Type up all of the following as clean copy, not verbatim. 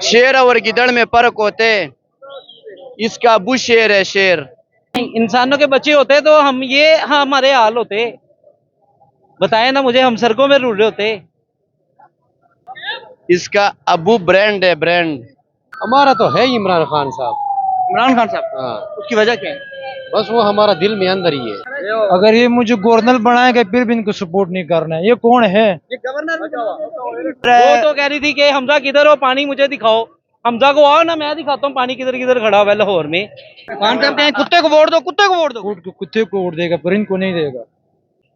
शेर और गिदड़ में फर्क होते, इसका अबू शेर है शेर। इंसानों के बच्चे होते तो हमारे हाल होते। बताए ना मुझे, हम सड़कों में रुल रहे होते। इसका अबू ब्रांड है ब्रांड। हमारा तो है इमरान खान साहब। इमरान खान साहब, हाँ, उसकी वजह क्या है? बस वो हमारा दिल में अंदर ही है। अगर ये मुझे गवर्नर बनाएगा फिर भी इनको सपोर्ट नहीं करना है। ये कौन है? ये गवर्नर वो तो कह रही थी कि हमजा किधर हो, पानी मुझे दिखाओ। हमजा को आओ ना, मैं दिखाता हूँ पानी किधर किधर खड़ा हुआ है लाहौर में। खान साहब कहें कुत्ते को वोट दो, कुत्ते को वोट दो। कुत्ते को वोट देगा पर इनको नहीं देगा।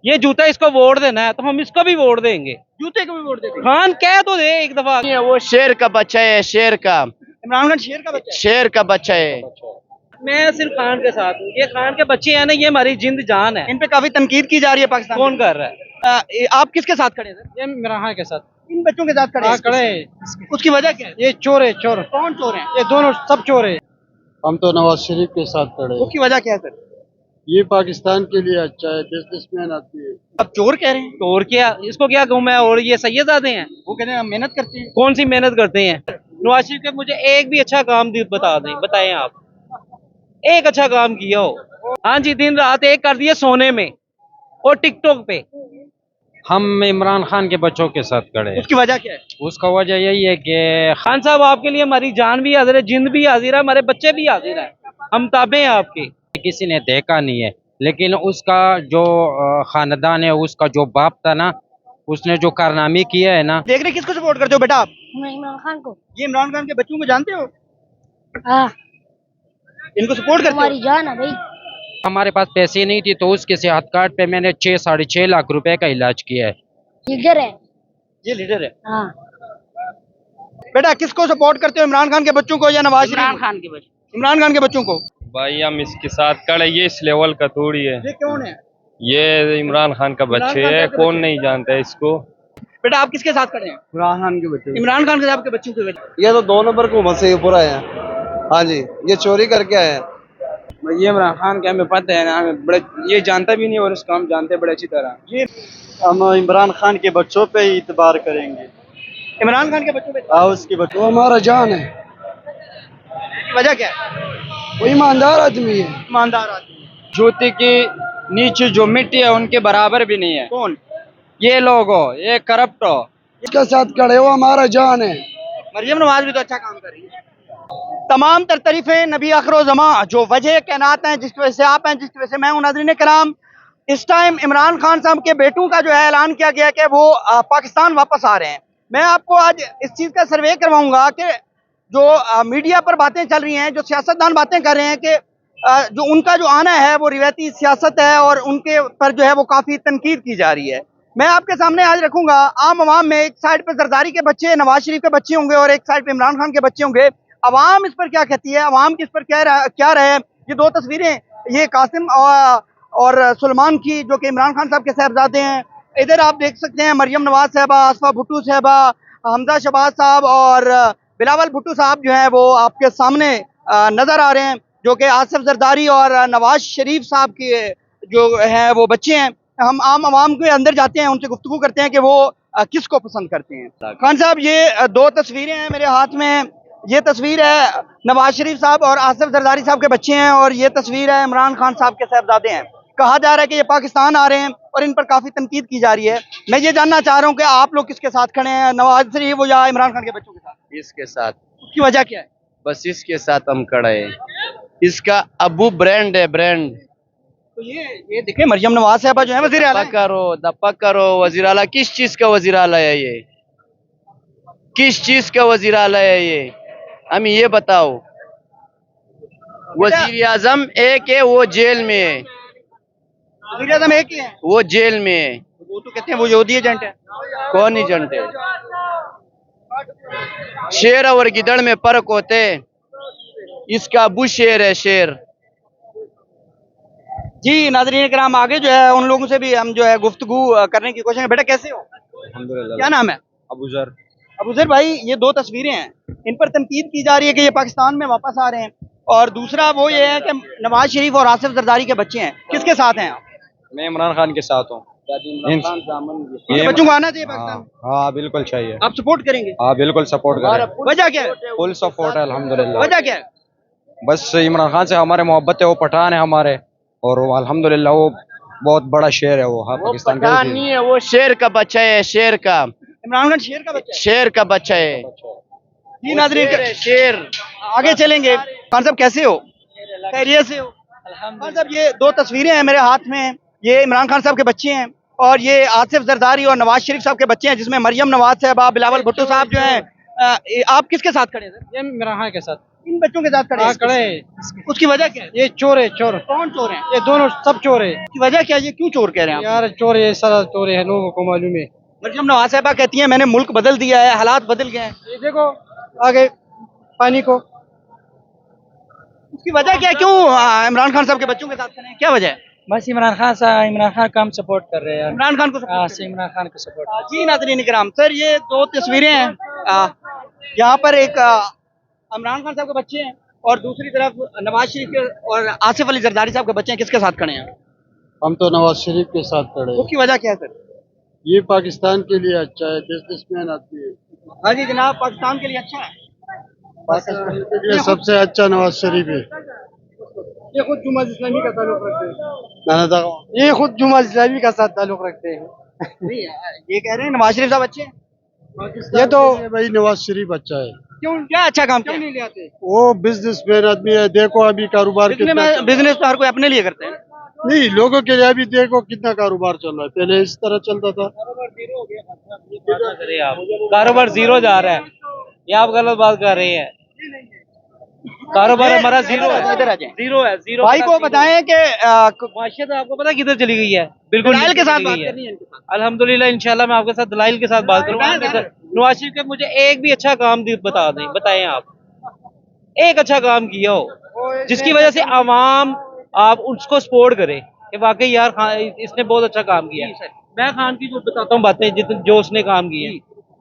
ये जूता इसको वोट देना है तो हम इसको भी वोट देंगे। जूते को भी वोट देंगे। खान कह तो दे एक दफा। वो शेर का बच्चा है, शेर का। इमरान खान शेर का बच्चा है। शेर का बच्चा है। मैं सिर्फ खान के साथ हूँ। ये खान के बच्चे हैं ना, ये हमारी जिंद जान है। इन पे काफी तनकीद की जा रही है पाकिस्तान कौन कर रहा है? आप किसके साथ खड़े हैं सर? ये इमरान खान के साथ इन बच्चों के साथ खड़े हैं। खड़े हैं। उसकी वजह क्या है? ये चोर है, चोर। कौन चोर हैं? ये दोनों सब चोर है। हम तो नवाज शरीफ के साथ खड़े हैं। उसकी वजह क्या है सर? ये पाकिस्तान के लिए अच्छा है, बिजनेसमैन आती है। अब चोर कह रहे हैं। चोर क्या, इसको क्या कहूँ मैं? और ये सैयदादे हैं। वो कहते हैं हम मेहनत करते हैं। कौन सी मेहनत करते हैं? नवाज शरीफ के मुझे एक भी अच्छा काम बता दें, बताएं आप। एक अच्छा काम किया हो? हाँ जी, दिन रात एक कर दिए सोने में और टिकटॉक पे। हम इमरान खान के बच्चों के साथ खड़े हैं। उसकी वजह क्या है? उसका वजह यही है कि खान साहब, आपके लिए हमारी जान भी हाजिर है, जिंद भी हाजिर है, हमारे बच्चे भी हाजिर है। हम ताबे हैं आपके। किसी ने देखा नहीं है, लेकिन उसका जो खानदान है, उसका जो बाप था ना, उसने जो कारनामे किया है ना। देख रहे किसको सपोर्ट करते हो बेटा आप? मैं इमरान खान को। ये इमरान खान के बच्चों को जानते हो? हाँ, इनको सपोर्ट करते हो? हमारी जान है भाई। हमारे पास पैसे नहीं थी तो उसके सेहत कार्ड पे मैंने 6-6.5 लाख रुपए का इलाज किया है। लीडर है। ये लीडर है। हाँ, बेटा किसको सपोर्ट करते हो, इमरान खान के बच्चों को या नवाज शरीफ? इमरान खान के बच्चे। इमरान खान के बच्चों को। भाई हम इसके साथ खड़े, ये इस लेवल का थोड़ी है। ये कौन है? ये इमरान खान का बच्चे खान है, के कौन बच्चे। नहीं जानता है इसको। बेटा आप किसके साथ खड़े हैं? इमरान खान के बच्चे। इमरान खान के साहब के बच्चों के वजह। ये तो 2 नंबर को मसे पूरा है। हाँ जी, ये चोरी करके आए हैं। ये इमरान खान के हमें पता है ना, हमें बड़े ये जानता भी नहीं और इसको हम जानते हैं बड़े अच्छी तरह। ये हम इमरान खान के बच्चों पे ही इतबार करेंगे। इमरान खान के बच्चों पे उसके बच्चों, वो हमारा जान है। वजह क्या है? वो ईमानदार आदमी है। ईमानदार आदमी है। जूते की नीचे जो मिट्टी है उनके बराबर भी नहीं है। कौन? ये लोग हो, ये करप्ट हो। इसके साथ खड़े, वो हमारा जान है। मरियम नवाज भी तो अच्छा काम कर रही है। तमाम तर तारीफें नबी आखिर ज़मां, जो वजह कैनात हैं, जिसकी वजह से आप हैं, जिसकी वजह से मैं हूं। नाज़रीन कराम, इस टाइम इमरान खान साहब के बेटों का जो है ऐलान किया गया कि वो पाकिस्तान वापस आ रहे हैं। मैं आपको आज इस चीज़ का सर्वे करवाऊंगा कि जो मीडिया पर बातें चल रही हैं, जो सियासतदान बातें कर रहे हैं कि जो उनका जो आना है वो रिवायती सियासत है और उनके पर जो है वो काफ़ी तनकीद की जा रही है। मैं आपके सामने आज रखूंगा आम आवाम में, एक साइड पर जरदारी के बच्चे, नवाज शरीफ के बच्चे होंगे और एक साइड पे इमरान खान के बच्चे होंगे। अवाम इस पर क्या कहती है, अवाम किस पर क्या रहे? ये दो तस्वीरें, ये कासिम और सुलेमान की, जो कि इमरान खान साहब के साहबजादे हैं। इधर आप देख सकते हैं मरियम नवाज साहबा, आसफा भुट्टो साहबा, हमजा शहबाज साहब और बिलावल भुट्टो साहब जो हैं वो आपके सामने नजर आ रहे हैं, जो कि आसिफ जरदारी और नवाज शरीफ साहब के जो हैं वो बच्चे हैं। हम आम आवाम के अंदर जाते हैं, उनसे गुफ्तगू करते हैं कि वो किसको पसंद करते हैं। खान साहब, ये दो तस्वीरें हैं मेरे हाथ में। ये तस्वीर है नवाज शरीफ साहब और आसिफ जरदारी साहब के बच्चे हैं और ये तस्वीर है इमरान खान साहब के साहबजादे हैं। कहा जा रहा है कि ये पाकिस्तान आ रहे हैं और इन पर काफी तनकीद की जा रही है। मैं ये जानना चाह रहा हूँ कि आप लोग किसके साथ खड़े हैं, नवाज शरीफ या इमरान खान के बच्चों के साथ? इसके साथ। उसकी वजह क्या है? बस इसके साथ हम खड़े हैं। इसका अबू ब्रांड है ब्रांड। तो ये देखिए मरियम नवाज साहबा जो है वजीर आला हैं। दप्पा करो वजीर आला। किस चीज का वजीर आला है ये? किस चीज का वजीर आला है ये? हमें ये बताओ। वजीर आजम एक है, वो जेल में है। वजीर आजम एक ही है, वो जेल में है। वो तो कहते हैं वो यहूदी एजेंट है। कौन एजेंट है? शेर और गिदड़ में फर्क होते, इसका अबू शेर है शेर। जी नाज़रीन कराम, आगे जो है उन लोगों से भी हम जो है गुफ्तगू करने की कोशिश करें। बेटा कैसे हो? अल्हम्दुलिल्लाह। क्या नाम है? अबूजर। अबूजर भाई, ये दो तस्वीरें हैं, इन पर तनकीद की जा रही है कि ये पाकिस्तान में वापस आ रहे हैं, और दूसरा वो ये है कि नवाज शरीफ और आसिफ जरदारी के बच्चे हैं। किसके साथ हैं आप? मैं इमरान खान के साथ हूँ। अपने बच्चों को आना चाहिए पाकिस्तान। हाँ बिल्कुल चाहिए। आप सपोर्ट करेंगे? हाँ बिल्कुल सपोर्ट करें। वजह क्या है? फुल सपोर्ट है अल्हम्दुलिल्लाह। वजह क्या है? बस इमरान खान से हमारे मोहब्बत है, वो पठान है हमारे, और वो अल्हम्दुलिल्लाह वो बहुत बड़ा शेर है वो। हाँ पाकिस्तान का पठान नहीं है, वो शेर का बच्चा है, शेर का। इमरान खान शेर का बच्चा है। शेर का बच्चा है। जी नाज़रीन, शेर है, शेर। आगे चलेंगे। खान साहब कैसे हो? खैरियत से हो? खान साहब, ये दो तस्वीरें हैं मेरे हाथ में, ये इमरान खान साहब के बच्चे हैं और ये आसिफ जरदारी और नवाज शरीफ साहब के बच्चे हैं, जिसमें मरियम नवाज साहब, बिलावल भुट्टो साहब जो हैं। आप किसके साथ खड़े हैं सर? ये इमरान खान के साथ इन बच्चों के साथ खड़े हैं? खड़े हैं। उसकी वजह क्या है? ये चोर है, चोर। कौन चोर हैं? ये दोनों सब चोर है उसकी वजह क्या है? ये क्यों चोर कह रहे हैं आप? यार, चोर है, सारा चोर है, लोगों को मालूम है। मरियम नवाज साहबा कहती हैं मैंने मुल्क बदल दिया है, हालात बदल गए हैं। ये देखो आगे पानी को। उसकी वजह क्या है? क्यों इमरान खान साहब के बच्चों के साथ खड़े हैं? क्या वजह है? बस इमरान खान का हम सपोर्ट कर रहे हैं। इमरान खान को support हाँ, कर रहे हैं। इमरान खान को सपोर्ट। जी नाज़रीन इकराम, सर ये दो तस्वीरें हैं। यहाँ पर एक इमरान खान साहब के बच्चे हैं और दूसरी तरफ नवाज शरीफ के और आसिफ अली जरदारी साहब के बच्चे हैं। किसके साथ खड़े हैं? हम तो नवाज शरीफ के साथ खड़े हैं। उसकी वजह क्या है सर? ये पाकिस्तान के लिए अच्छा है, बिजनेसमैन आदमी है। हाँ जी जनाब, पाकिस्तान के लिए अच्छा है। पाकिस्तान के लिए सबसे अच्छा नवाज शरीफ है। ये खुद जुमात इस्लामी का ताल्लुक रखते हैं। नाना ये खुद जुमात इस्लामी का साथ ताल्लुक रखते हैं। नहीं, ये कह रहे हैं नवाज शरीफ साहब अच्छे हैं। ये तो भाई नवाज शरीफ अच्छा है। क्यों, क्या अच्छा काम किया? नहीं ले आते। वो बिजनेसमैन आदमी है, देखो अभी कारोबार कितना बिजनेस तो हर कोई अपने लिए करते हैं। नहीं, लोगों के लिए अभी देखो कितना कारोबार चल रहा है, पहले इस तरह चलता था। कारोबार जीरो जा रहा है, ये आप गलत बात कर रहे हैं। कारोबार हमारा जीरो है, इधर आ जाएं। जीरो है, जीरो। भाई को बताएं कि माशियत आपको पता किधर चली गई है? बिल्कुल दलाइल के साथ चली बात गई है। करनी है इनके साथ। अल्हम्दुलिल्लाह, इंशाल्लाह मैं आपके साथ दलाइल के साथ बात करूंगा। नवाज शरीफ के मुझे एक भी अच्छा काम बता दें, बताएं आप एक अच्छा काम किया हो जिसकी वजह से आवाम आप उसको सपोर्ट करे कि वाकई यार खान इसने बहुत अच्छा काम किया। मैं खान की जो बताता हूँ बातें जो उसने काम किए।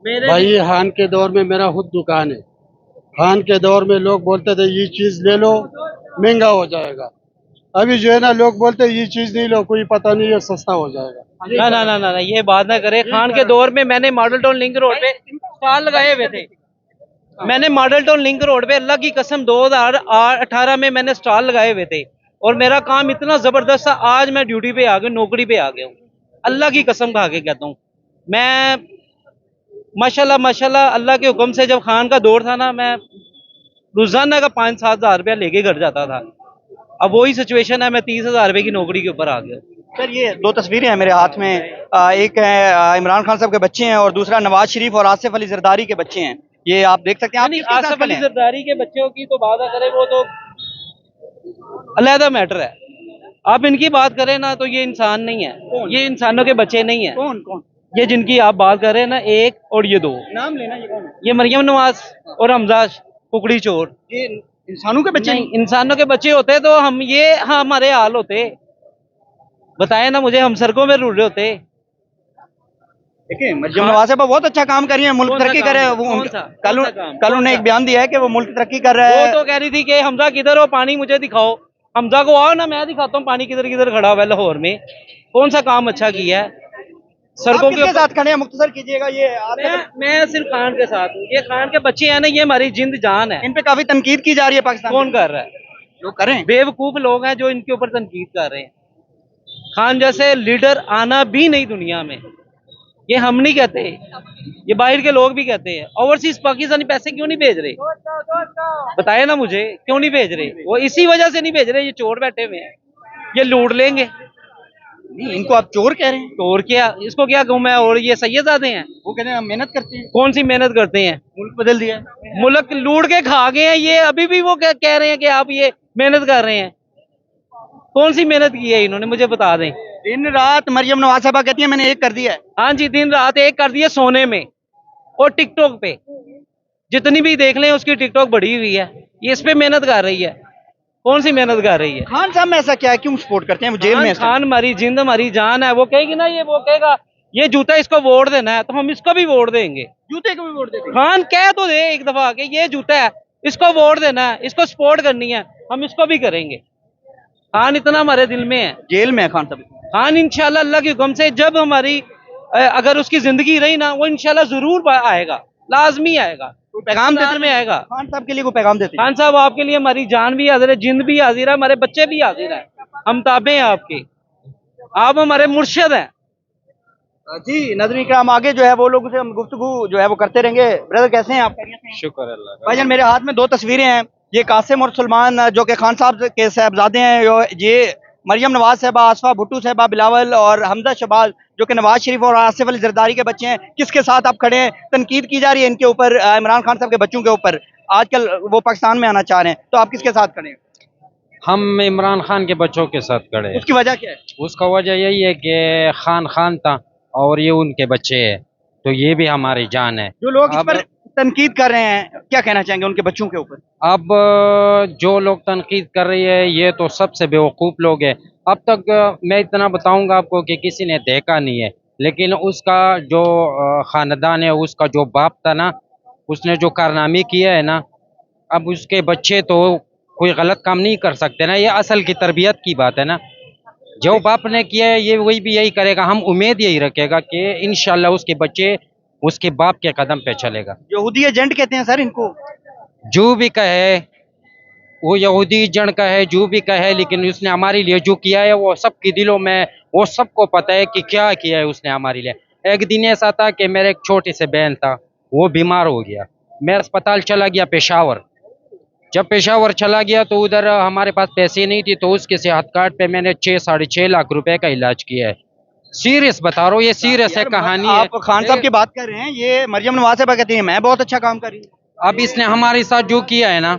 मेरे भाई खान के दौर में मेरा खुद दुकान है। खान के दौर में लोग बोलते थे ये चीज ले लो महंगा हो जाएगा, अभी जो है ना लोग बोलते हैं ये चीज नहीं लो, कोई पता नहीं है सस्ता हो जाएगा। ना, ये बात ना करे। खान के दौर में मैंने मॉडल टाउन लिंक रोड पे स्टॉल लगाए हुए थे। मैंने मॉडल टाउन लिंक रोड पे अल्लाह की कसम 2018 में मैंने स्टॉल लगाए हुए थे और मेरा काम इतना जबरदस्त था। आज मैं ड्यूटी पे आ गया, नौकरी पे आ गया हूँ। अल्लाह की कसम खा के कहता हूँ मैं, माशाल्लाह अल्लाह के हुक्म से। जब खान का दौर था ना, मैं रोजाना का 5-7 हज़ार रुपया लेके घर जाता था। अब वही सिचुएशन है, मैं 30,000 रुपए की नौकरी के ऊपर आ गया। सर ये दो तस्वीरें हैं मेरे हाथ में, एक है इमरान खान साहब के बच्चे हैं और दूसरा नवाज शरीफ और आसिफ अली जरदारी के बच्चे हैं। ये आप देख सकते हैं। आप किसके साथ आसिफ अली खड़े हैं? जरदारी के बच्चों की तो बात करें, वो तो अलहदा मैटर है। आप इनकी बात करें ना तो ये इंसान नहीं है, ये इंसानों के बच्चे नहीं है। कौन? ये जिनकी आप बात कर रहे हैं ना, एक और ये दो, नाम लेना, ये कौन है? ये मरियम नवाज और हमजा कुकड़ी चोर। ये इंसानों के बच्चे नहीं, इंसानों के बच्चे होते तो हम ये हमारे हाल होते। बताए ना मुझे, हम सड़कों में रुल रहे होते। देखिए मरियम नवाज साहब बहुत अच्छा काम कर रही है, मुल्क कौन सा तरक्की काम? कर रहे हैं। कौन सा? कल कौन सा काम? कल उन्होंने एक बयान दिया है कि वो मुल्क तरक्की कर रहा वो है। तो कह रही थी कि हमजा किधर हो, पानी मुझे दिखाओ। हमजा को आओ ना, मैं दिखाता हूँ पानी किधर किधर खड़ा हुआ है लाहौर में। कौन सा काम अच्छा किया है सड़कों के साथ खड़े हैं? मुख्तसर कीजिएगा। ये मैं सिर्फ खान के साथ हूँ। ये खान के बच्चे हैं ना, ये हमारी जिंद जान है। इन पे काफी तनकीद की जा रही है पाकिस्तान कौन कर रहा है? जो करें। बेवकूफ लोग हैं जो इनके ऊपर तनकीद कर रहे हैं। खान जैसे लीडर आना भी नहीं दुनिया में, ये हम नहीं कहते, ये बाहर के लोग भी कहते हैं। ओवरसीज पाकिस्तानी पैसे क्यों नहीं भेज रहे? बताए ना मुझे, क्यों नहीं भेज रहे? वो इसी वजह से नहीं भेज रहे, ये चोर बैठे हुए हैं, ये लूट लेंगे। नहीं, इनको आप चोर कह रहे हैं? चोर क्या, इसको क्या कहूँ मैं? और ये सैयदादे हैं, वो कहते हैं हम मेहनत करते हैं। कौन सी मेहनत करते हैं? मुल्क बदल दिया है। मुल्क लूट के खा गए हैं ये। अभी भी वो कह रहे हैं कि आप ये मेहनत कर रहे हैं। कौन सी मेहनत की है इन्होंने, मुझे बता दें। दिन रात मरियम नवाज साहबा कहती है मैंने एक कर दिया है। हाँ जी, दिन रात एक कर दिया सोने में और टिकटॉक पे। जितनी भी देख लें उसकी टिकटॉक बढ़ी हुई है। ये इस पे मेहनत कर रही है। कौन सी मेहनत कर रही है? खान साहब में ऐसा क्या है, क्यों सपोर्ट करते हैं? वो जेल में खान हमारी जिंद हमारी जान है। वो कहेगी ना, ये वो कहेगा ये जूता इसको वोट देना है, तो हम इसको भी वोट देंगे। जूते को भी वोट देते हैं। खान कह तो दे एक दफा कि ये जूता है, इसको वोट देना है, इसको सपोर्ट करनी है, हम इसको भी करेंगे। खान इतना हमारे दिल में है। जेल में है खान साहब? खान इंशाल्लाह अल्लाह के हुक्म से जब हमारी अगर उसकी जिंदगी रही ना, वो इंशाल्लाह जरूर आएगा, लाजमी आएगा, पैगाम देते में आएगा। खान साहब के लिए कोई पैगाम देते हैं? खान साहब आपके लिए हमारी जान भी हाजिर है, जिंद भी हाजिर है, हमारे बच्चे भी हाजिर है, हम ताबे हैं आपके, आप हमारे मुर्शिद हैं। जी नाज़रीन इकराम, आगे जो है वो लोगों से हम गुफ्तगू जो है वो करते रहेंगे। ब्रदर कैसे हैं आप? शुक्र अल्लाह का। भाईजान मेरे हाथ में दो तस्वीरें हैं, ये कासिम और सलमान जो कि खान साहब के साहबजादे हैं, ये मरियम नवाज साहबा, आसफा भुट्टो साहबा, बिलावल और हमजा शबाज जो कि नवाज शरीफ और आसिफ अली जरदारी के बच्चे हैं। किसके साथ आप खड़े हैं? तनकीद की जा रही है इनके ऊपर, इमरान खान साहब के बच्चों के ऊपर। आजकल वो पाकिस्तान में आना चाह रहे हैं, तो आप किसके साथ खड़े हैं? हम इमरान खान के बच्चों के साथ खड़े हैं। उसकी वजह क्या है? उसका वजह यही है कि खान खान था और ये उनके बच्चे हैं, तो ये भी हमारी जान है। जो लोग इस अब पर तनकीद कर रहे हैं, क्या कहना चाहेंगे उनके बच्चों के ऊपर? अब जो लोग तनकीद कर रही है ये तो सबसे बेवकूफ़ लोग हैं। अब तक मैं इतना बताऊंगा आपको कि किसी ने देखा नहीं है, लेकिन उसका जो ख़ानदान है, उसका जो बाप था ना, उसने जो कारनामे किया है ना, अब उसके बच्चे तो कोई गलत काम नहीं कर सकते ना। ये असल की तरबियत की बात है ना। जो बाप ने किया है ये वही भी यही करेगा। हम उम्मीद यही रखेगा कि इंशाल्लाह उसके बच्चे उसके बाप के कदम पे चलेगा। यहूदी एजेंट कहते हैं सर इनको। जो भी कहे, वो यहूदी जन का है, जो भी कहे, लेकिन उसने हमारे लिए जो किया है वो सबके दिलों में, वो सबको पता है कि क्या किया है उसने हमारे लिए। एक दिन ऐसा था कि मेरे एक छोटे से बहन था, वो बीमार हो गया, मैं अस्पताल चला गया पेशावर। जब पेशावर चला गया तो उधर हमारे पास पैसे नहीं थे, तो उसके सेहत कार्ड पे मैंने 6-6.5 लाख रुपए का इलाज किया है। सीरियस बता रहा हूँ, ये सीरियस है, कहानी है। आप खान साहब की बात कर रहे हैं, ये मरियम नवाज साहबा कहती है मैं बहुत अच्छा काम कर रही हूँ। अब इसने हमारे साथ जो किया है ना,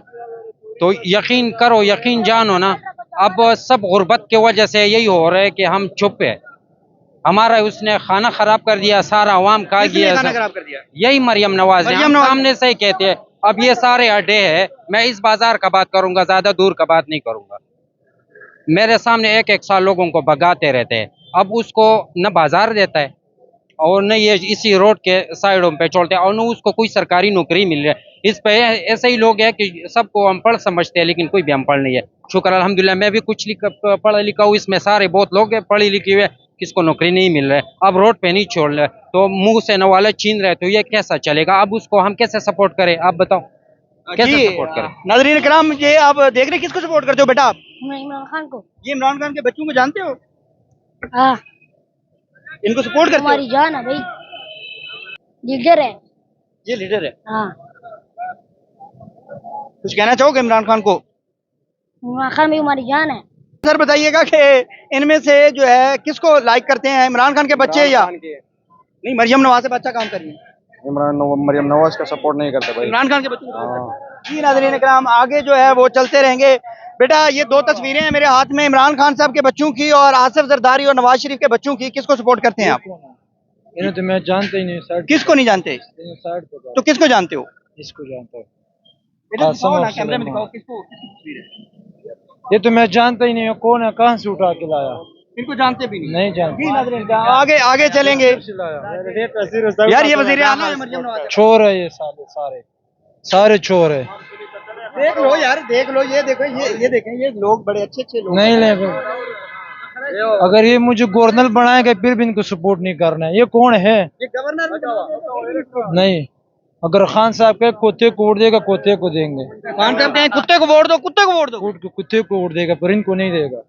तो यकीन करो, यकीन जानो ना, अब सब गुर्बत की वजह से यही हो रहा है कि हम चुप है। हमारा उसने खाना खराब कर दिया, सारा अवाम खा गया। खाना खराब कर दिया यही मरियम नवाज है, मरियम हम नवाज। सामने से ही कहते हैं। अब ये सारे अड्डे हैं, मैं इस बाजार का बात करूंगा, ज्यादा दूर का बात नहीं करूंगा। मेरे सामने एक साल लोगों को भगाते रहते हैं। अब उसको न बाजार देता है और न ये इसी रोड के साइडों पे चलते हैं, और न उसको कोई सरकारी नौकरी मिल रही है। इस पे ऐसे ही लोग हैं कि सबको अनपढ़ समझते हैं, लेकिन कोई भी अनपढ़ नहीं है। शुक्र अल्हम्दुलिल्लाह, मैं भी कुछ पढ़ा लिखा हूँ, इसमें सारे बहुत लोग हैं पढ़े लिखे हुए, किसको नौकरी नहीं मिल रहा है। अब रोड पे नहीं छोड़ रहे तो मुंह से नवाले छीन रहे, तो ये कैसा चलेगा? अब उसको हम कैसे सपोर्ट करें? आप बताओ कैसे सपोर्ट करें? नाज़रीन इकराम, ये आप देख रहे हैं किसको सपोर्ट करते हो बेटा आप? मैं इमरान खान को। ये इमरान खान के बच्चों को जानते हो? हाँ, इनको सपोर्ट करते हो? हमारी जान है भाई, लीडर है। ये लीडर है। हाँ, कुछ कहना चाहोगे इमरान खान को? इमरान खान भी हमारी जान है। सर बताइएगा कि इनमें से जो है किसको लाइक करते हैं, इमरान खान के बच्चे या नहीं मरियम नवाज से अच्छा काम कर रही है? मरियम नवाज का सपोर्ट नहीं करते भाई। इमरान खान के बच्चों को। जी नाज़रीन इकराम, आगे जो है वो चलते रहेंगे। बेटा ये दो तस्वीरें हैं मेरे हाथ में, इमरान खान साहब के बच्चों की और आसिफ जरदारी और नवाज शरीफ के बच्चों की। किसको सपोर्ट करते हैं आप? इन्हें तो मैं जानते ही नहीं सर। किसको नहीं जानते? तो किसको जानते हो? इसको जानता हूँ। बेटा दिखाओ ना, कैमरे में दिखाओ किसको, किसकी तस्वीर है? ये तो मैं जानता ही नहीं हूँ, कौन है, कहाँ से उठा के लाया? इनको जानते भी नहीं जानता। जी नाज़रीन आगे आगे चलेंगे। यार ये वज़ीर आला है मरियम नवाज। चोर है ये सारे चोर है। देख लो यार, देख लो, ये देखो, ये देखें, ये लोग बड़े अच्छे अच्छे लोग नहीं ले, अगर ये मुझे गवर्नर बनाएगा फिर भी इनको सपोर्ट नहीं करना है। ये कौन है? ये गवर्नर नहीं, अगर खान साहब के कुत्ते को वोट देगा, कुत्ते को देंगे। खान साहब कहें कुत्ते को वोट दो, कुत्ते को वोट दो, कुत्ते को वोट देगा, पर इनको नहीं देगा।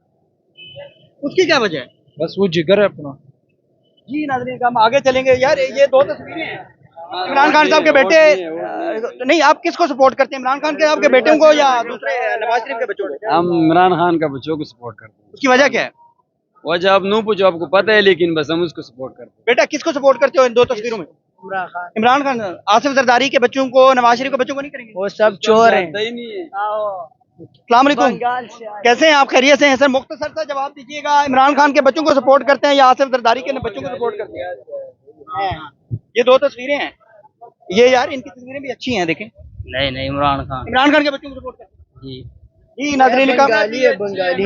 उसकी क्या वजह है? बस वो जिगर है अपना। जी नाज़रीन हम आगे चलेंगे। यार ये दो तस्वीरें हैं इमरान खान साहब के बेटे। नहीं, आप किसको सपोर्ट करते हैं, इमरान खान के आपके बेटों को या दूसरे नवाज शरीफ के बच्चों को? हम इमरान खान का बच्चों को सपोर्ट करते हैं। उसकी वजह क्या है? वजह आप नू पूछो, आपको पता है, लेकिन बस हम उसको सपोर्ट करते हैं। बेटा किसको सपोर्ट करते हो इन दो तस्वीरों में? इमरान खान। आसिफ जरदारी के बच्चों को, नवाज शरीफ के बच्चों को नहीं करेंगे? वो सब चोर हैं। अस्सलाम वालेकुम, कैसे हैं आप? खैरियत से हैं सर? मुख्तसर सा जवाब दीजिएगा, इमरान खान के बच्चों को सपोर्ट करते हैं या आसिफ जरदारी के बच्चों को सपोर्ट करते हैं? ये दो तस्वीरें हैं, ये यार इनकी तस्वीरें भी अच्छी हैं, देखें। नहीं इमरान खान के बच्चों को सपोर्ट करते हैं जी। जी नाज़रीन बंगाली है, बंगाली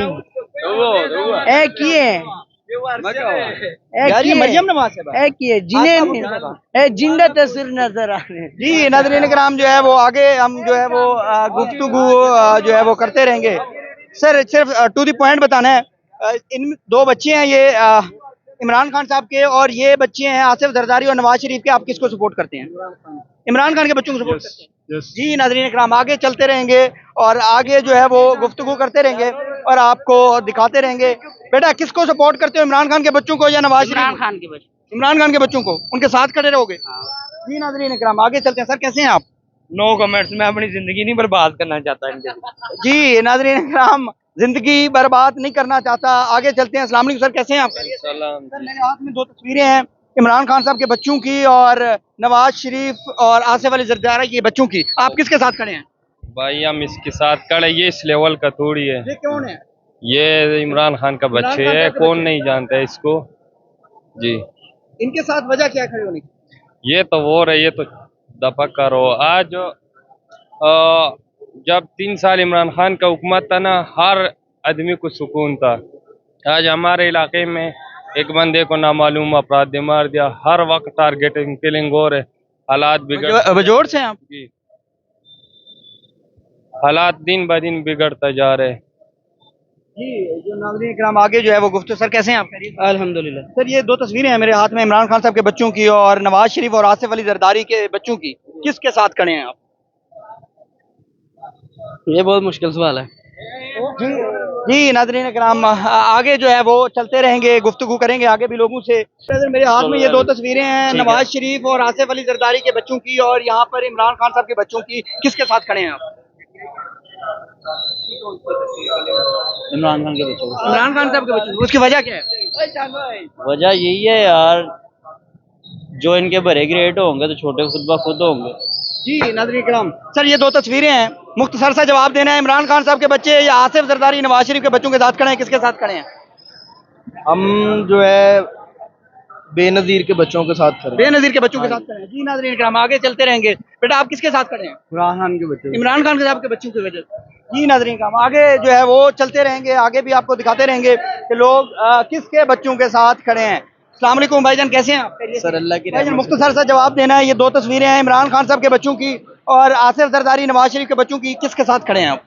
यार ये मरियम नवाज है जिंदा तस्वीर नजर आ रहे हैं। जी नाज़रीन कराम, जो है वो आगे हम जो है वो गुफ्तगू जो है वो करते रहेंगे। सर सिर्फ टू द पॉइंट बताना है। इन दो बच्चे हैं ये इमरान खान साहब के, और ये बच्चे हैं आसिफ जरदारी और नवाज शरीफ के। आप किसको सपोर्ट करते हैं? इमरान खान के बच्चों को सपोर्ट करते हैं। जी नाज़रीन इकराम, आगे चलते रहेंगे और आगे जो है वो गुफ्तगू करते रहेंगे और आपको दिखाते रहेंगे। बेटा किसको सपोर्ट करते हो, इमरान खान के बच्चों को या नवाज शरीफ? इमरान खान के बच्चों। इमरान खान के बच्चों को, उनके साथ खड़े रहोगे? जी नाज़रीन इकराम, आगे चलते हैं। सर कैसे हैं आप? नो कमेंट्स, मैं अपनी जिंदगी नहीं बर्बाद करना चाहता इनके। जी नाज़रीन इकराम, जिंदगी बर्बाद नहीं करना चाहता। आगे चलते हैं। अस्सलाम वालेकुम सर, कैसे हैं आप? सर मेरे हाथ में दो तस्वीरें हैं, इमरान खान साहब के बच्चों की और नवाज शरीफ और आसिफ अली जरदारी के बच्चों की। आप किसके साथ खड़े हैं? भाई हम इसके साथ खड़े, ये इस लेवल का थोड़ी है। ये कौन है? ये इमरान खान का बच्चे खान है, साहब के कौन बच्चे। नहीं जानता है इसको। जी इनके साथ वजह क्या खड़े होने की? ये तो वो रहे, ये तो दफा करो। आज जब 3 साल इमरान खान का हुकूमत था ना, हर आदमी को सुकून था। आज हमारे इलाके में एक बंदे को नामालूम अपराधी मार दिया, हर वक्त टारगेटिंग किलिंग हो रहे, हालात बिगड़ बजोड़ से हैं आप? जी, हालात दिन ब दिन बिगड़ता जा रहे। जी जो नाज़रीन इकराम, आगे जो है वो गुफ्तगू। सर कैसे हैं आप? अल्हम्दुलिल्लाह। सर ये दो तस्वीरें हैं मेरे हाथ में, इमरान खान साहब के बच्चों की और नवाज शरीफ और आसिफ अली जरदारी के बच्चों की। किसके साथ खड़े हैं आप? ये बहुत मुश्किल सवाल है। जी नाज़रीन इकराम, आगे जो है वो चलते रहेंगे, गुफ्तगू करेंगे आगे भी लोगों से। मेरे हाथ में ये दो तस्वीरें हैं, नवाज शरीफ और आसिफ अली जरदारी के बच्चों की, और यहाँ पर इमरान खान साहब के बच्चों की। किसके साथ खड़े हैं आप? इमरान खान के बच्चों को। इमरान खान साहब के बच्चों की। उसकी वजह क्या है? वजह यही है यार, जो इनके बड़े ग्रेट होंगे तो छोटे खुद ब खुद होंगे। जी नाज़रीन इकराम, सर ये दो तस्वीरें हैं, मुख्तसर सा जवाब देना है। इमरान खान साहब के बच्चे या आसिफ जरदारी नवाज शरीफ के बच्चों के साथ खड़े हैं? किसके साथ खड़े हैं? हम जो है बेनजीर के बच्चों के साथ खड़े। बेनजीर के बच्चों के साथ खड़े हैं। जी नाज़रीन इकराम, आगे चलते रहेंगे। बेटा आप किसके साथ खड़े हैं? इमरान खान के बच्चे। इमरान खान साहब के बच्चों की वजह से। जी नाज़रीन इकराम, आगे जो है वो चलते रहेंगे, आगे भी आपको दिखाते रहेंगे कि लोग किसके बच्चों के साथ खड़े हैं। अस्सलाम वालेकुम भाईजान, कैसे हैं आप? सर अल्लाह की भाईजान रहमत से। मुख्तसर सा जवाब देना है। ये दो तस्वीरें हैं इमरान खान साहब के बच्चों की और आसिफ जरदारी नवाज शरीफ के बच्चों की। किसके साथ खड़े हैं आप?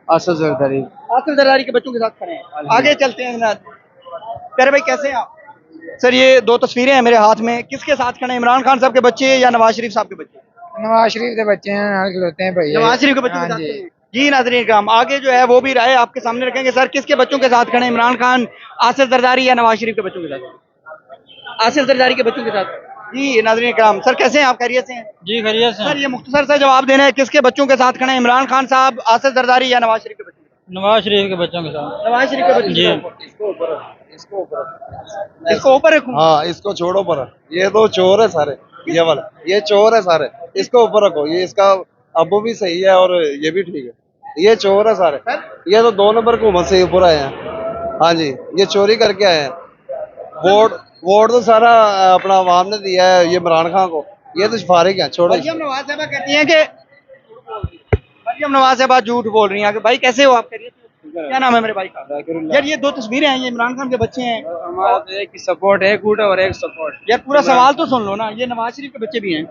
आसिफ जरदारी। आसिफ जरदारी के बच्चों के साथ खड़े हैं। आगे चलते हैं जनाब। प्यारे भाई कैसे हैं आप? सर ये दो तस्वीरें हैं मेरे हाथ में, किसके साथ खड़े हैं, इमरान खान साहब के बच्चे या नवाज शरीफ साहब के बच्चे? नवाज शरीफ के बच्चे हैं, खिलौते हैं भाई। नवाज शरीफ के बच्चों के साथ खड़े हैं। जी नाज़रीन इकराम, आगे जो है वो भी राय आपके सामने रखेंगे। सर किसके बच्चों के साथ खड़े हैं, इमरान खान, आसिफ जरदारी या नवाज शरीफ के बच्चों के साथ? आसिफ जरदारी के बच्चों के साथ। जी नाज़रीन इकराम, सर कैसे हैं आप? खैरियत से हैं? जी खैरियत से। सर ये मुख्तसर सा जवाब देना है, किसके बच्चों के साथ खड़े हैं, इमरान खान साहब, आसिफ जरदारी या नवाज शरीफ के बच्चों? नवाज शरीफ के बच्चों के साथ। नवाज शरीफ के बच्चों। जी। इसको ऊपर रखूं? हाँ इसको छोड़ो पर, ये तो चोर है सारे, ये वाला ये चोर है सारे, इसको ऊपर रखो। ये इसका अबू भी सही है और ये भी ठीक है। ये चोर है सारे, ये तो 2 नंबर हुकूमत से ऊपर आए हैं। हाँ जी, ये चोरी करके आए हैं। वोट तो सारा अपना अवाम ने दिया है ये इमरान खान को, ये तो फारिग है। छोड़ो। मरियम नवाज साहबा कहती हैं कि मरियम नवाज साहबा झूठ बोल रही हैं। भाई कैसे हो आप? खैरियत से? क्या नाम है मेरे भाई का? यार ये दो तस्वीरें हैं, ये इमरान खान के बच्चे हैं। हमारा तो एक ही सपोर्ट है, कूट और एक सपोर्ट। यार पूरा सवाल तो सुन लो ना, ये नवाज शरीफ के बच्चे भी हैं।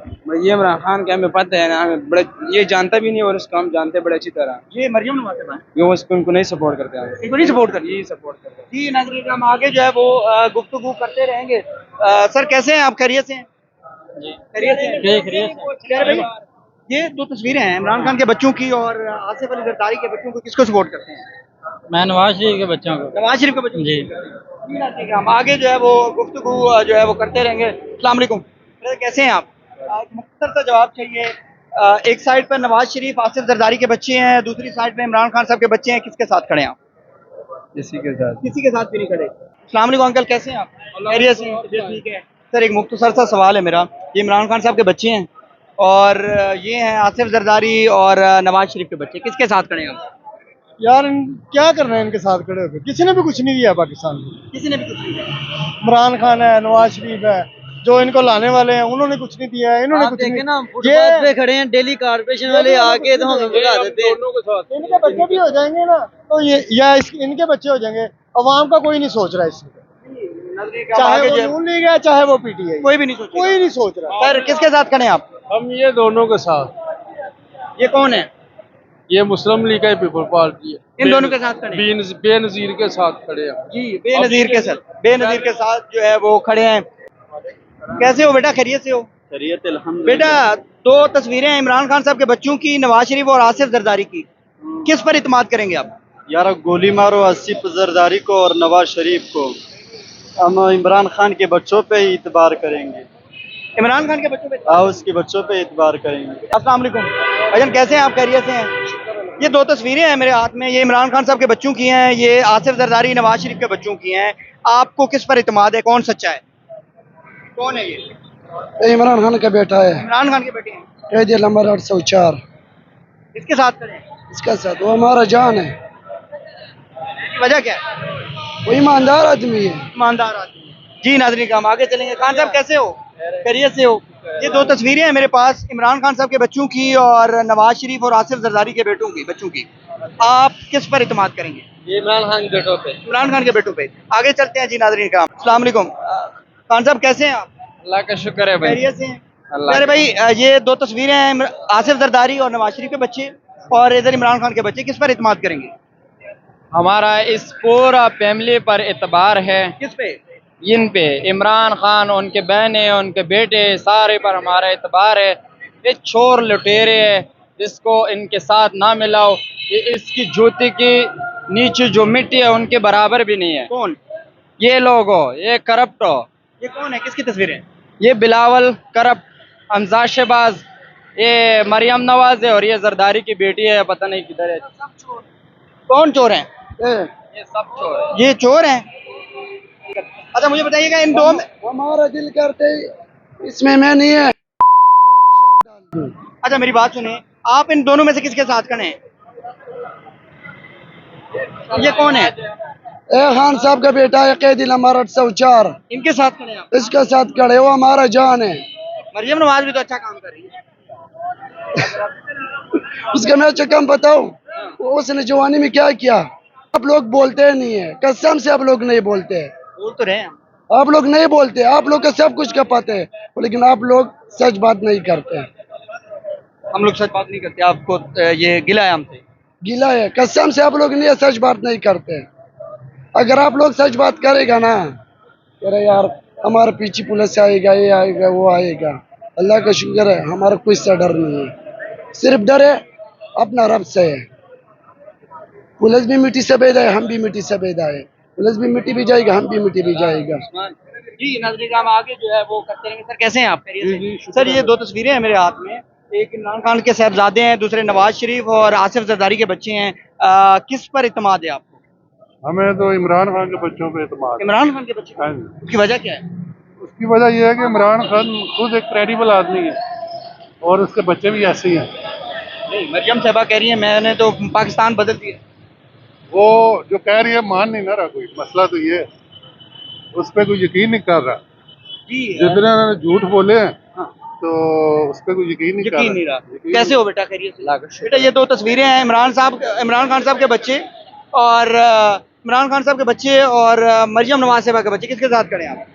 ये इमरान खान के हमें पता है ना, हमें बड़े ये जानता भी नहीं और उसको हम जानते बड़े अच्छी तरह। ये मरियम नवाज साहबा हैं, ये उसको उनको नहीं सपोर्ट करते हैं, इनको नहीं सपोर्ट करती। यही सपोर्ट करते हैं। जी नाज़रीन हम आगे जो है वो गुफ्तगू करते रहेंगे। सर कैसे हैं आप? खैरियत से हैं? खैरियत से हैं? खैर भाई, ये दो तस्वीरें हैं इमरान खान के बच्चों की और आसिफ अली जरदारी के बच्चों को। किसको सपोर्ट करते हैं? मैं नवाज शरीफ के बच्चों को। नवाज शरीफ के बच्चों जी। हम आगे जो है वो गुफ्तगू जो है वो करते रहेंगे। अस्सलाम वालेकुम, कैसे हैं आप? मुख्तसर सा जवाब चाहिए। एक साइड पर नवाज शरीफ आसिफ जरदारी के बच्चे हैं, दूसरी साइड पे इमरान खान साहब के बच्चे हैं। किसके साथ खड़े हैं आप? इसी के साथ। किसी के साथ भी नहीं खड़े। अस्सलाम वालेकुम अंकल, कैसे हैं आप? खैरियत से हैं? ठीक है सर, एक मुख्तसर सा सवाल है मेरा। ये इमरान खान साहब के बच्चे हैं और ये हैं आसिफ जरदारी और नवाज शरीफ के बच्चे। किसके साथ खड़े हैं आप? यार क्या कर रहे हैं इनके साथ खड़े होकर? किसी ने भी कुछ नहीं दिया पाकिस्तान को। किसी ने भी कुछ नहीं किया। इमरान खान है, नवाज शरीफ है, जो इनको लाने वाले हैं उन्होंने कुछ नहीं दिया है, इन्होंने कुछ नहीं। ना फुटपाथ पे खड़े हैं, डेली कारपोरेशन वाले आके तो हमें भगा देते हैं। इनके बच्चे भी हो जाएंगे ना तो ये या इनके बच्चे हो जाएंगे। अवाम का कोई नहीं सोच रहा है इसमें, चाहे वो नून लीग है चाहे वो पीटीआई, कोई भी नहीं सोच कोई नहीं सोच रहा। सर किसके साथ खड़े हैं आप? हम ये दोनों के साथ। ये कौन है? ये मुस्लिम लीग है, पीपल पार्टी है। इन दोनों के साथ खड़े हैं? बेनजीर के साथ खड़े हैं। जी, बेनजीर के साथ जो है वो खड़े हैं। कैसे हो बेटा, खैरियत से हो? खैरियत अल्हम्दुलिल्लाह। बेटा, दो तस्वीरें हैं इमरान खान साहब के बच्चों की, नवाज शरीफ और आसिफ जरदारी की, किस पर इत्मीनान करेंगे आप? यार गोली मारो आसिफ जरदारी को और नवाज शरीफ को, हम इमरान खान के बच्चों पे ही इतबार करेंगे। इमरान खान के बच्चों पे? हाँ, उसके बच्चों पे इतबार करेंगे। अस्सलाम वालेकुम भाईजान, कैसे हैं आप, खैरियत से हैं? ये दो तस्वीरें हैं मेरे हाथ में, ये इमरान खान साहब के बच्चों की हैं, ये आसिफ जरदारी नवाज शरीफ के बच्चों की हैं। आपको किस पर इत्मीनान है, कौन सच्चा है? कौन है ये? इमरान खान का बेटा है, इमरान खान के बेटे हैं। कैदी नंबर 804। इसके साथ करें, इसका साथ वो हमारा जान है, वजह क्या है? वो ईमानदार आदमी है। ईमानदार आदमी है। जी नाज़रीन, काम आगे चलेंगे। खान साहब कैसे हो, खैरियत से हो? ये दो तस्वीरें हैं मेरे पास, इमरान खान साहब के बच्चों की और नवाज शरीफ और आसिफ जरदारी के बच्चों की। आप किस पर इत्मीनान करेंगे? ये इमरान खान के बेटों पे। इमरान खान के बेटों पे। आगे चलते हैं जी नाज़रीन काम। अस्सलाम वालेकुम खान साहब, कैसे हैं आप? अल्लाह का शुक्र है भाई। खैरियत से हैं? अरे भाई, ये दो तस्वीरें हैं आसिफ जरदारी और नवाज शरीफ के बच्चे, और इधर इमरान खान के बच्चे, किस पर इत्मीनान करेंगे? हमारा इस पूरा फैमिली पर एतबार है। किस पे? इन पे इमरान खान, उनके बहने, उनके बेटे, सारे पर हमारा एतबार है। ये चोर लुटेरे है, जिसको इनके साथ ना मिलाओ, ये इसकी जूती की नीचे जो मिट्टी है उनके बराबर भी नहीं है। कौन ये लोग हो, ये करप्ट हो। ये कौन है, किसकी तस्वीरें? ये बिलावल करप्ट, हमजा शहबाज, ये मरियम नवाज है, और ये जरदारी की बेटी है, पता नहीं किधर है। कौन चोर हैं? ये सब चोर है। ये चोर हैं। अच्छा मुझे बताइएगा, इन दो में, हमारा दिल करते इसमें मैं नहीं है। अच्छा मेरी बात सुनिए, आप इन दोनों में से किसके साथ खड़े हैं? ये कौन है? खान साहब का बेटा है, कैदी नंबर 804। इनके साथ खड़े हैं आप? इसके साथ खड़े, वो हमारा जान है। मरियम नवाज भी तो अच्छा काम कर रही है। उसका मैं अच्छा काम बताऊं, उसने जवानी में क्या किया? आप लोग बोलते नहीं है, कसम से आप लोग नहीं बोलते। बोल तो रहे हैं। आप लोग नहीं बोलते, आप लोग का सब कुछ का पता है, लेकिन आप लोग सच बात नहीं करते। हम लोग सच बात नहीं करते, आपको ये गिला है हमसे? गिला है, कसम से आप लोग नहीं सच बात नहीं करते। अगर आप लोग सच बात करेगा ना, अरे यार हमारे पीछे पुलिस आएगा, ये आएगा, वो आएगा। अल्लाह का शुक्र है, हमारा कोई सा डर नहीं है, सिर्फ डर है अपना रब से है। पुलिस भी मिट्टी से पैदा है, हम भी मिट्टी से पैदा है। पुलिस भी मिट्टी भी जाएगा, हम भी मिट्टी भी जाएगा। जी नाज़रीन, हम आगे जो है वो करते रहेंगे। सर कैसे हैं आप? खैरियत से? सर ये दो तस्वीरें हैं मेरे हाथ में, एक इमरान खान के साहबजादे हैं, दूसरे नवाज शरीफ और आसिफ जरदारी के बच्चे हैं। किस पर इत्मीनान है आपको? हमें तो इमरान खान के बच्चों पे इत्मीनान। इमरान खान के बच्चे? हाँ जी। उसकी वजह क्या है? उसकी वजह यह है कि इमरान खान खुद एक क्रेडिबल आदमी है और उसके बच्चे भी ऐसे ही हैं। नहीं, मरियम साहबा कह रही है मैंने तो पाकिस्तान बदल दिया। वो जो कह रही है मान नहीं ना रहा कोई, मसला तो ये है उस पर कोई यकीन नहीं कर रहा। जी जितने उन्होंने झूठ बोले हैं हाँ। तो उस पर कोई यकीन नहीं रहा। कैसे हो बेटा, खैरियत से? बेटा ये दो तस्वीरें हैं इमरान खान साहब के बच्चे और इमरान खान साहब के बच्चे और मरियम नवाज साहबा के बच्चे, किसके साथ खड़े हैं आप?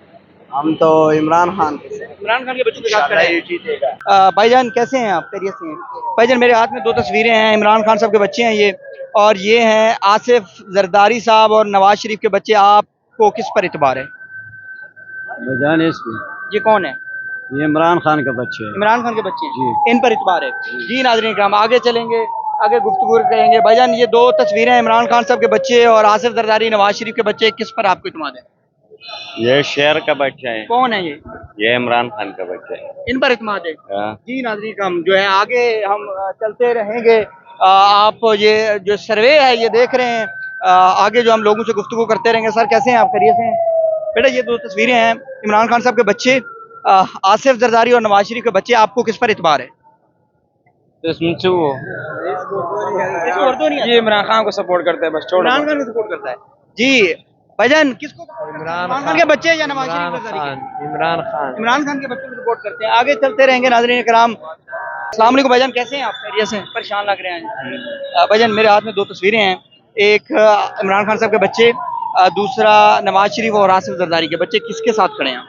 हम तो इमरान खान के साथ। इमरान खान के बच्चों के साथ खड़े हैं। भाईजान कैसे हैं आप? खैरियत से हैं? भाईजान मेरे हाथ में दो तस्वीरें हैं, इमरान खान साहब के बच्चे हैं ये, और ये हैं आसिफ जरदारी साहब और नवाज शरीफ के बच्चे। आपको किस पर इतबार है? ये कौन है? ये इमरान खान के बच्चे हैं। इमरान खान के बच्चे हैं, इन पर इतबार है। जी नाज़रीन हम आगे चलेंगे, आगे गुफ्तगू करेंगे। भाईजान ये दो तस्वीरें हैं, इमरान खान साहब के बच्चे और आसिफ जरदारी नवाज शरीफ के बच्चे, किस पर आपको इतबार है? ये शेर का बच्चा है। कौन है ये इमरान खान का बच्चा है। इन पर इतमाद है। हाँ। जी नाज़रीन हम जो है आगे हम चलते रहेंगे। आप ये जो सर्वे है ये देख रहे हैं, आगे जो हम लोगों से गुफ्तगू करते रहेंगे। सर कैसे हैं आप? खैरियत से हैं? बेटा ये दो तस्वीरें हैं, इमरान खान साहब के बच्चे, आसिफ जरदारी और नवाज शरीफ के बच्चे, आपको किस पर इतबार है? ये इमरान खान को सपोर्ट करता है, बस छोड़। इमरान खान को सपोर्ट करता है। जी भाईजान किसको? इमरान खान के बच्चे या नवाज शरीफ? इमरान खान के बच्चे को सपोर्ट करते हैं। आगे चलते रहेंगे नाज़रीन कराम। अस्सलाम वालेकुम भाईजान, कैसे हैं आप? खैरियत से? परेशान लग रहे हैं भाईजान। मेरे हाथ में दो तस्वीरें हैं, एक इमरान खान साहब के बच्चे, दूसरा नवाज शरीफ और आसिफ जरदारी के बच्चे, किसके साथ खड़े हैं?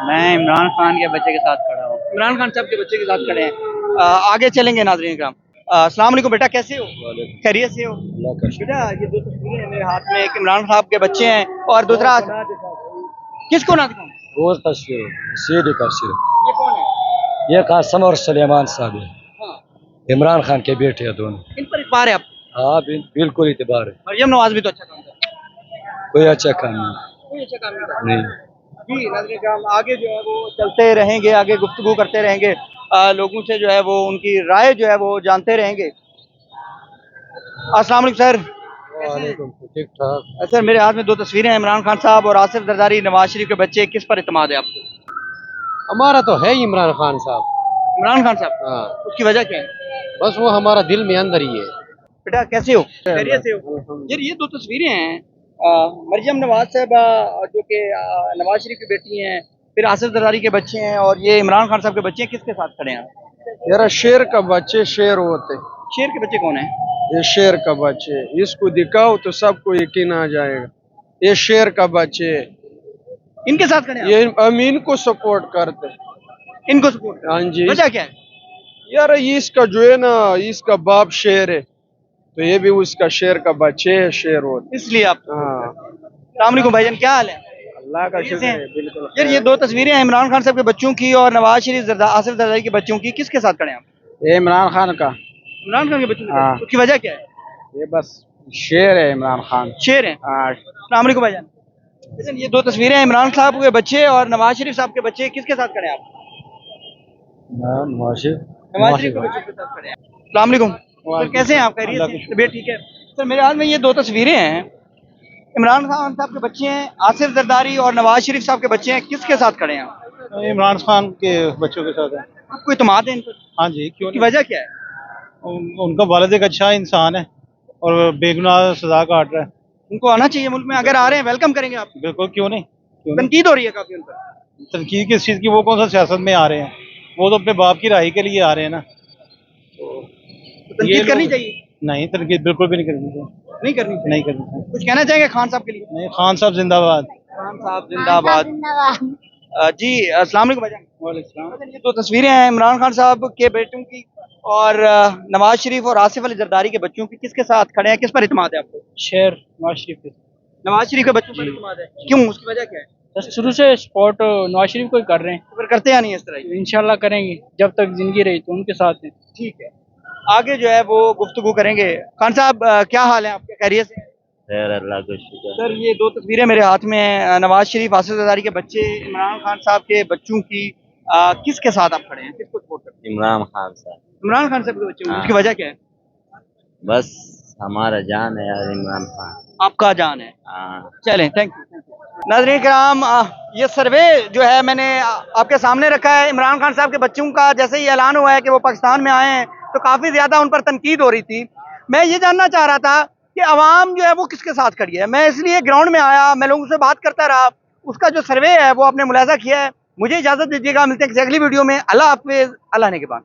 मैं इमरान खान के बच्चे के साथ खड़ा हूँ। इमरान खान साहब के बच्चे के साथ खड़े हैं। आगे चलेंगे नाज़रीन कराम। अस्सलाम वालेकुम बेटा, कैसे हो? खैरियत से हो? बेटा ये दो तस्वीरें हैं मेरे हाथ में, एक इमरान साहब के बच्चे हैं और दूसरा किसको ना दिखाऊं? रोज तस्वीर सीधी तस्वीर ये कौन है? ये कासम और सुलेमान साहब है, हाँ, इमरान खान के बेटे हैं दोनों। इन पर इतबार है आप? हाँ बिल्कुल इतबार है, मरियम नवाज भी तो अच्छा काम कर रही है। कोई अच्छा काम नहीं। कोई अच्छा काम नहीं कर रही। नहीं जी नाज़रीन किराम, आगे जो है वो चलते रहेंगे, आगे गुफ्तगू करते रहेंगे, लोगों से जो है वो उनकी राय जो है वो जानते रहेंगे। अस्सलाम वालेकुम सर। ठीक ठाक। सर मेरे हाथ में दो तस्वीरें हैं, इमरान खान साहब और आसिफ जरदारी नवाज शरीफ के बच्चे, किस पर इत्मीनान है आपको? हमारा तो है ही इमरान खान साहब। इमरान खान साहब? हाँ, उसकी वजह क्या है? बस वो हमारा दिल में अंदर ही है। बेटा कैसे हो? खैरियत से हो? यार ये दो तस्वीरें हैं, मरियम नवाज साहब जो कि नवाज शरीफ की बेटी हैं, फिर आसिफ जरदारी के बच्चे हैं, और ये इमरान खान साहब के बच्चे हैं, किसके साथ खड़े हैं? यार शेर का बच्चे शेर होते, शेर के बच्चे कौन है? ये शेर का बच्चे, इसको दिखाओ तो सबको यकीन आ जाएगा। ये शेर का बच्चे, इनके साथ खड़े हैं? ये अमीन को सपोर्ट करते। इनको सपोर्ट? हाँ जी। वजह क्या है? यार इसका जो है ना, इसका बाप शेर है, तो ये भी उसका शेर का बच्चे है, शेर होते, इसलिए आप। हाँ। अस्सलाम वालेकुम भाईजान, क्या हाल है? अल्लाह का शुक्र है, बिल्कुल। यार ये दो तस्वीरें हैं इमरान खान साहब के बच्चों की और नवाज शरीफ आसिफ जरदारी के बच्चों की, किसके साथ खड़े हैं आप? ये इमरान खान का। इमरान खान के बच्चों के साथ? हाँ। उसकी वजह क्या है? ये बस शेर है इमरान खान। शेर है। अस्सलाम वालेकुम भाईजान। भाईजान ये दो तस्वीरें हैं, इमरान साहब के बच्चे और नवाज शरीफ साहब के बच्चे, किसके साथ खड़े हैं आप? नवाज शरीफ के बच्चे के साथ खड़े हैं। अस्सलाम वालेकुम सर, कैसे हैं आप? खैरियत से? तबीयत ठीक है? सर मेरे हाथ में ये दो तस्वीरें हैं, इमरान खान साहब के बच्चे हैं, आसिफ जरदारी और नवाज शरीफ साहब के बच्चे हैं, किसके साथ खड़े हैं आप? इमरान खान के बच्चों के साथ है। आपको इत्मीनान है इन पर? हाँ जी, क्यों उसकी नहीं? वजह क्या है? उनका वालिद एक अच्छा इंसान है और बेगुनाह सजा काट रहा है। उनको आना चाहिए मुल्क में, अगर आ रहे हैं वेलकम करेंगे आप। बिल्कुल, क्यों नहीं? तनकीद हो रही है काफी उन पर। तनकीद किस चीज़ की? वो कौन सा सियासत में आ रहे हैं? वो तो अपने बाप की राही के लिए आ रहे हैं ना। तो तनकीद करनी चाहिए? नहीं, तनकीद बिल्कुल भी नहीं करनी चाहिए। नहीं करनी चाहिए? नहीं करनी चाहिए। कुछ कहना चाहेंगे खान साहब के लिए? नहीं, खान साहब जिंदाबाद। खान साहब जिंदाबाद। जी अस्सलाम वालेकुम भाईजान। वालेकुम। ये दो तस्वीरें हैं इमरान खान साहब के बेटों की और नवाज शरीफ और आसिफ अली जरदारी के बच्चों की, किसके साथ खड़े हैं? किस पर इत्मीनान है आपको? शेर नवाज शरीफ के। नवाज शरीफ के बच्चों पर इत्मीनान है? क्यों, उसकी वजह क्या है? शुरू से सपोर्ट नवाज शरीफ को ही कर रहे हैं, तो फिर करते या नहीं इस तरह? इंशाल्लाह करेंगे, जब तक जिंदगी रही तो उनके साथ हैं। ठीक है, आगे जो है वो गुफ्तगू करेंगे। खान साहब क्या हाल है आपके? खैरियत से? अल्लाह का शुक्र। सर ये दो तस्वीरें मेरे हाथ में हैं, नवाज शरीफ आसिफ जरदारी के बच्चे, इमरान खान साहब के बच्चों की, किसके साथ आप खड़े हैं? किसको सपोर्ट करते हैं? इमरान खान साहब। इमरान खान साहब के बच्चे। हाँ। उसकी वजह क्या है? बस हमारा जान है यार इमरान खान। आपका जान है। हाँ। चलें, थैंक यू। नाज़रीन किराम, ये सर्वे जो है मैंने आपके सामने रखा है इमरान खान साहब के बच्चों का। जैसे ही ऐलान हुआ है कि वो पाकिस्तान में आए हैं तो काफ़ी ज़्यादा उन पर तनकीद हो रही थी। मैं ये जानना चाह रहा था कि अवाम जो है वो किसके साथ खड़ी है। मैं इसलिए ग्राउंड में आया, मैं लोगों से बात करता रहा, उसका जो सर्वे है वो आपने मुलाजा किया है। मुझे इजाज़त दीजिएगा, मिलते हैं किसी अगली वीडियो में। अल्लाह हाफ़िज़, अल्लाह ने के बाद।